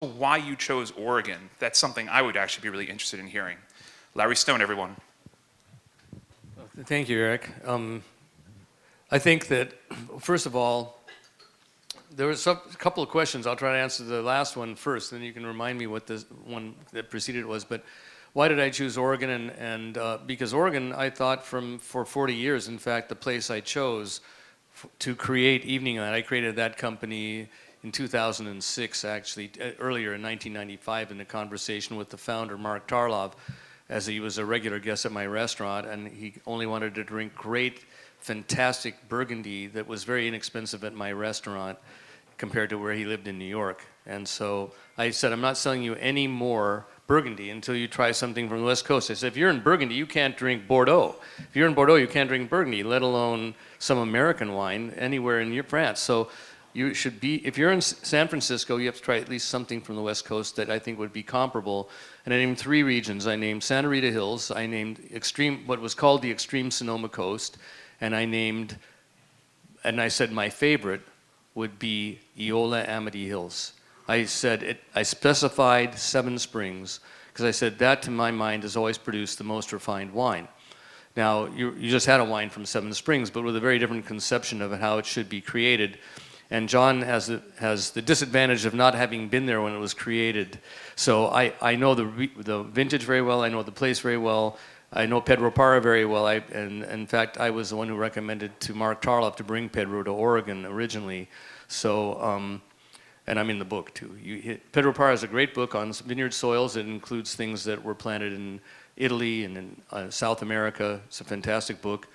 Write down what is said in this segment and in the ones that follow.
why you chose Oregon. That's something I would actually be really interested in hearing. Larry Stone, everyone. Thank you, Eric. I think that, first of all, there was a couple of questions. I'll try to answer the last one first, then you can remind me what the one that preceded was. But why did I choose Oregon? Because Oregon, I thought for 40 years, in fact, the place I chose to create Evening Land, I created that company in 2006, actually, earlier in 1995, in a conversation with the founder, Mark Tarlov, as he was a regular guest at my restaurant, and he only wanted to drink great, fantastic Burgundy that was very inexpensive at my restaurant compared to where he lived in New York. And so I said, I'm not selling you any more Burgundy until you try something from the West Coast. I said, if you're in Burgundy, you can't drink Bordeaux. If you're in Bordeaux, you can't drink Burgundy, let alone some American wine anywhere in France. So you should be, if you're in San Francisco, you have to try at least something from the West Coast that I think would be comparable. And I named 3 regions. I named Santa Rita Hills, I named what was called the extreme Sonoma Coast, and I said my favorite would be Eola Amity Hills. I specified Seven Springs, because I said that, to my mind, has always produced the most refined wine. Now, you just had a wine from Seven Springs, but with a very different conception of how it should be created. And John has the disadvantage of not having been there when it was created. So I know the vintage very well, I know the place very well, I know Pedro Parra very well, and in fact, I was the one who recommended to Mark Tarlov to bring Pedro to Oregon originally. So, and I'm in the book too. Pedro Parra is a great book on vineyard soils. It includes things that were planted in Italy and in South America. It's a fantastic book,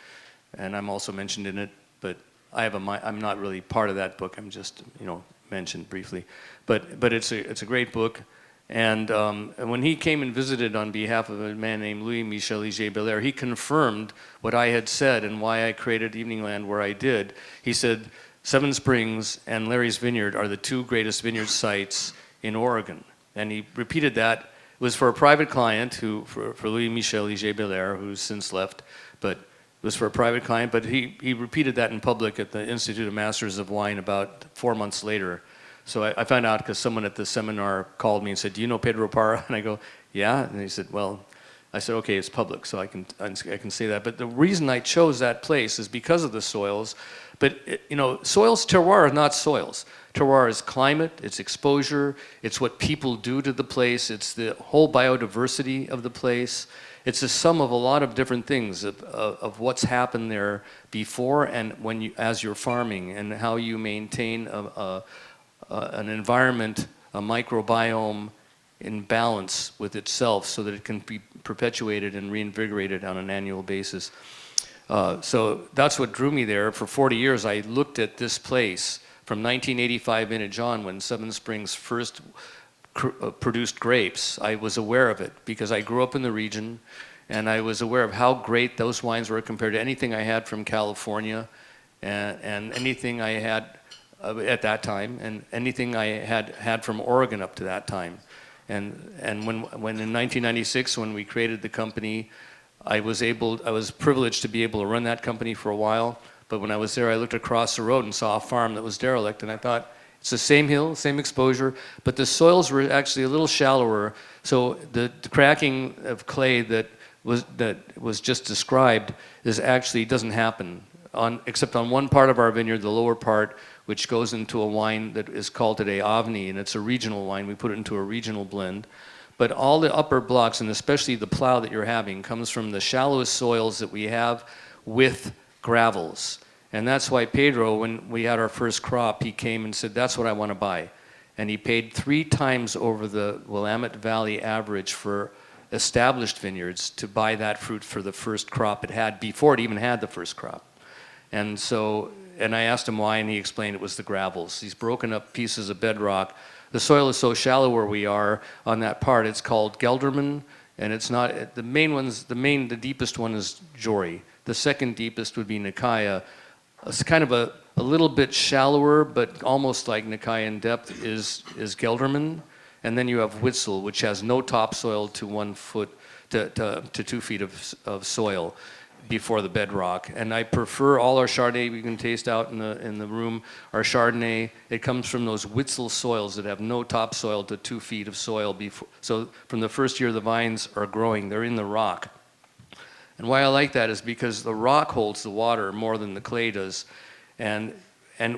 and I'm also mentioned in it, but I'm not really part of that book. I'm just, mentioned briefly, but it's a great book. And when he came and visited on behalf of a man named Louis Michel Ligier-Belair, he confirmed what I had said and why I created Evening Land where I did. He said, Seven Springs and Larry's Vineyard are the 2 greatest vineyard sites in Oregon. And he repeated that. It was for a private client, for Louis Michel Ligier-Belair, who's since left, but it was for a private client, but he repeated that in public at the Institute of Masters of Wine about 4 months later. So I found out because someone at the seminar called me and said, do you know Pedro Parra? And I go, yeah. And he said, well, I said, okay, it's public, so I can say that. But the reason I chose that place is because of the soils. But, soils, terroir are not soils. Terroir is climate, it's exposure, it's what people do to the place, it's the whole biodiversity of the place. It's a sum of a lot of different things of what's happened there before and as you're farming, and how you maintain an environment, a microbiome in balance with itself so that it can be perpetuated and reinvigorated on an annual basis. So that's what drew me there. For 40 years, I looked at this place from 1985 vintage on, when Seven Springs first produced grapes. I was aware of it because I grew up in the region, and I was aware of how great those wines were compared to anything I had from California and anything I had at that time, and anything I had from Oregon up to that time. And when in 1996, when we created the company, I was privileged to be able to run that company for a while. But when I was there, I looked across the road and saw a farm that was derelict, and I thought, it's the same hill, same exposure, but the soils were actually a little shallower. So the cracking of clay that was just described doesn't happen except on one part of our vineyard, the lower part, which goes into a wine that is called today Avni, and it's a regional wine. We put it into a regional blend. But all the upper blocks, and especially the Plow that you're having, comes from the shallowest soils that we have with gravels. And that's why Pedro, when we had our first crop, he came and said, that's what I want to buy. And he paid 3 times over the Willamette Valley average for established vineyards to buy that fruit for the first crop it had, before it even had the first crop. And I asked him why, and he explained it was the gravels. These broken up pieces of bedrock. The soil is so shallow where we are on that part. It's called Gelderman, and it's not, the deepest one is Jory. The second deepest would be Nikaya. It's kind of a little bit shallower, but almost like Nikaya in depth is Gelderman. And then you have Witzel, which has no topsoil to 1 foot to 2 feet of soil. before the bedrock. And I prefer all our Chardonnay we can taste out in the room. Our Chardonnay, it comes from those Witzel soils that have no topsoil to 2 feet of soil before. So from the first year the vines are growing, they're in the rock. And why I like that is because the rock holds the water more than the clay does. And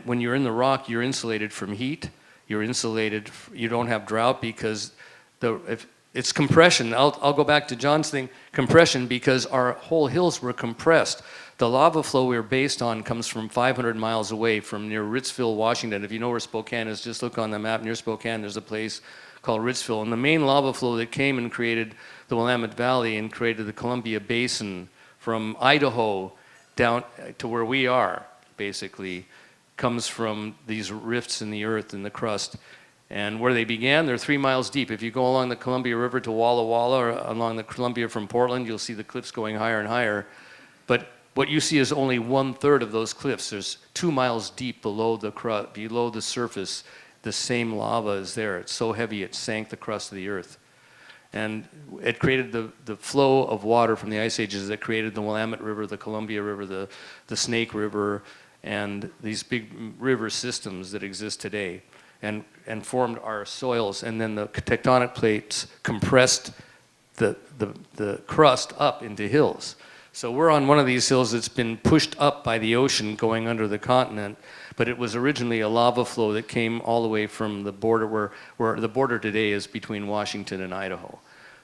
when you're in the rock, you're insulated from heat. You're insulated. You don't have drought because it's compression. I'll go back to John's thing, compression, because our whole hills were compressed. The lava flow we were based on comes from 500 miles away from near Ritzville, Washington. If you know where Spokane is, just look on the map. Near Spokane, there's a place called Ritzville. And the main lava flow that came and created the Willamette Valley and created the Columbia Basin from Idaho down to where we are, basically, comes from these rifts in the earth and the crust. And where they began, they're 3 miles deep. If you go along the Columbia River to Walla Walla or along the Columbia from Portland, you'll see the cliffs going higher and higher. But what you see is only 1/3 of those cliffs. There's 2 miles deep below the surface. The same lava is there. It's so heavy it sank the crust of the earth. And it created the flow of water from the ice ages that created the Willamette River, the Columbia River, the Snake River, and these big river systems that exist today, and formed our soils. And then the tectonic plates compressed the crust up into hills. So we're on one of these hills that's been pushed up by the ocean going under the continent, but it was originally a lava flow that came all the way from the border where the border today is between Washington and Idaho.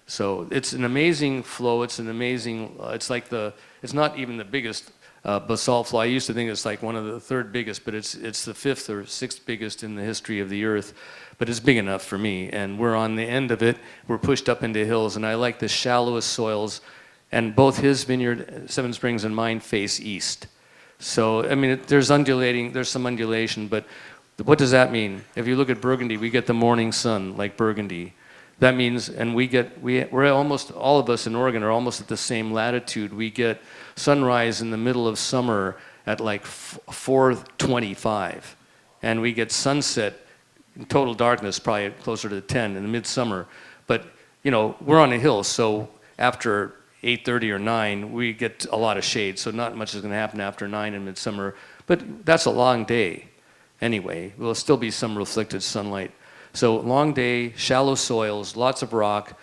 So it's an amazing flow. It's an amazing, it's not even the biggest basalt flow. I used to think it's like one of the 3rd biggest, but it's the 5th or 6th biggest in the history of the earth. But it's big enough for me. And we're on the end of it. We're pushed up into hills, and I like the shallowest soils. And both his vineyard, Seven Springs, and mine face east. So, I mean, there's some undulation, but what does that mean? If you look at Burgundy, we get the morning sun like Burgundy. That means, and we're almost, all of us in Oregon are almost at the same latitude. We get sunrise in the middle of summer at like 4:25. And we get sunset in total darkness, probably closer to 10 in the midsummer. But, you know, we're on a hill, so after 8:30 or 9, we get a lot of shade, so not much is going to happen after 9 in midsummer. But that's a long day anyway. There'll still be some reflected sunlight. So long day, shallow soils, lots of rock,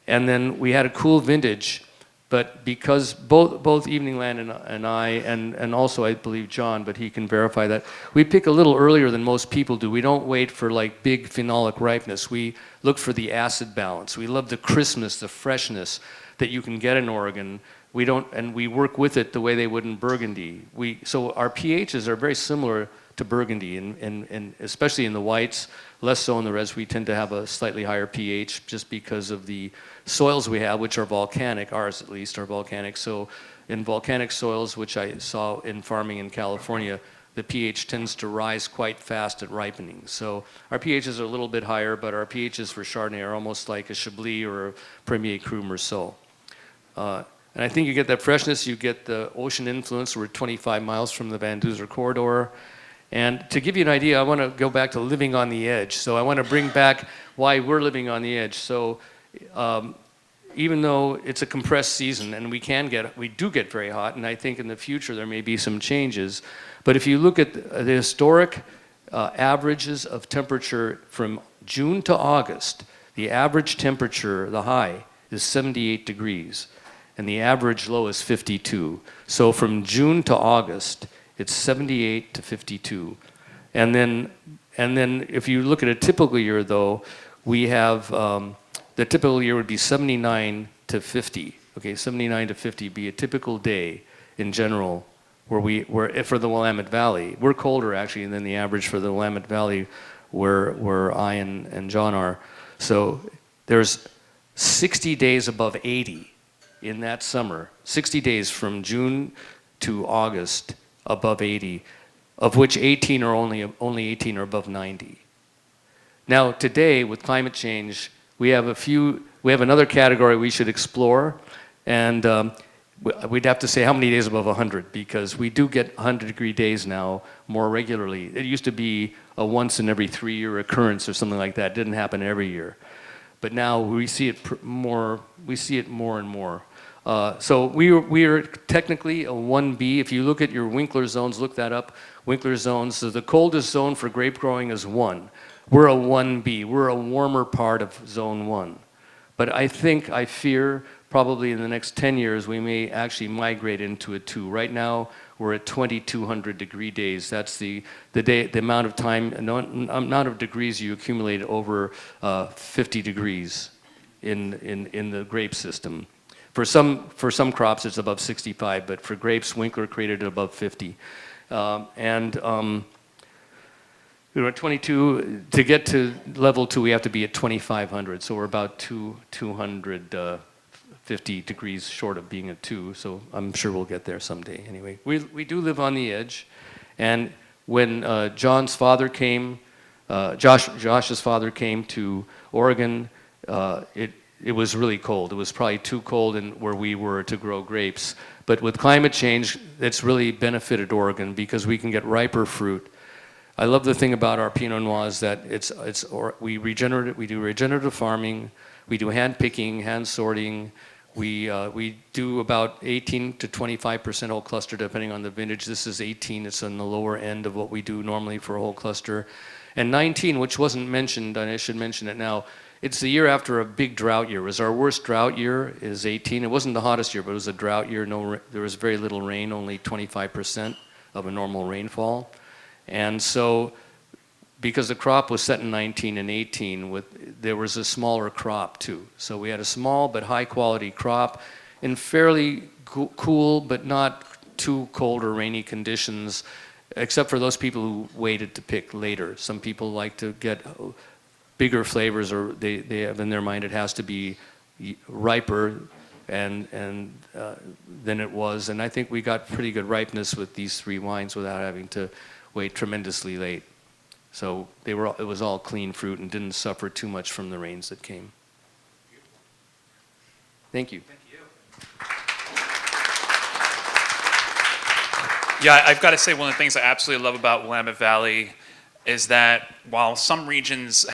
and then we had a cool vintage, but because both Evening Land and I, and also I believe John, but he can verify that, we pick a little earlier than most people do. We don't wait for like big phenolic ripeness. We look for the acid balance. We love the crispness, the freshness that you can get in Oregon. And we work with it the way they would in Burgundy. So our pHs are very similar to Burgundy, and especially in the whites, less so in the reds. We tend to have a slightly higher pH just because of the soils we have, which are volcanic, ours at least are volcanic. So in volcanic soils, which I saw in farming in California, the pH tends to rise quite fast at ripening. So our pHs are a little bit higher, but our pHs for Chardonnay are almost like a Chablis or a Premier Cru Merceau. And I think you get that freshness, you get the ocean influence. We're 25 miles from the Van Duzer corridor. And to give you an idea, I want to go back to living on the edge. So I want to bring back why we're living on the edge. So even though it's a compressed season, and we do get very hot, and I think in the future there may be some changes. But if you look at the historic averages of temperature from June to August, the average temperature, the high, is 78 degrees. And the average low is 52. So from June to August, it's 78 to 52. And then if you look at a typical year, though, we have, the typical year would be 79 to 50. Okay, 79 to 50 be a typical day in general where for the Willamette Valley. We're colder, actually, than the average for the Willamette Valley where I and John are. So there's 60 days above 80 in that summer, 60 days from June to August above 80, of which 18 are only 18 are above 90. Now today, with climate change, we have another category we should explore, and we'd have to say how many days above 100, because we do get 100-degree days now more regularly. It used to be a once in every 3-year occurrence or something like that. It didn't happen every year. But now we see it more and more. So we are technically a 1B. If you look at your Winkler zones, look that up, Winkler zones. So the coldest zone for grape growing is 1. We're a 1B. We're a warmer part of zone 1. But I fear, probably in the next 10 years, we may actually migrate into a 2. Right now, we're at 2,200 degree days. That's the amount of time, amount of degrees you accumulate over 50 degrees in the grape system. For some crops, it's above 65, but for grapes, Winkler created it above 50. We were at 22. To get to level 2, we have to be at 2,500. So we're about 250 degrees short of being at 2. So I'm sure we'll get there someday. Anyway, we do live on the edge. And when John's father came, Josh's father came to Oregon, it was really cold. It was probably too cold where we were to grow grapes. But with climate change, it's really benefited Oregon because we can get riper fruit. I love the thing about our Pinot Noir is that we do regenerative farming, we do hand picking, hand sorting, we do about 18 to 25% whole cluster depending on the vintage. This is 18, it's on the lower end of what we do normally for a whole cluster. And 19, which wasn't mentioned, and I should mention it now, it's the year after a big drought year. It was our worst drought year is 18. It wasn't the hottest year, but it was a drought year. There was very little rain, only 25% of a normal rainfall. And so, because the crop was set in 19 and 18, there was a smaller crop too. So we had a small but high quality crop in fairly cool but not too cold or rainy conditions, except for those people who waited to pick later. Some people like to get bigger flavors, or they have in their mind it has to be riper than it was. And I think we got pretty good ripeness with these 3 wines without having to wait tremendously late. So it was all clean fruit and didn't suffer too much from the rains that came. Thank you. Thank you. Yeah, I've got to say one of the things I absolutely love about Willamette Valley is that while some regions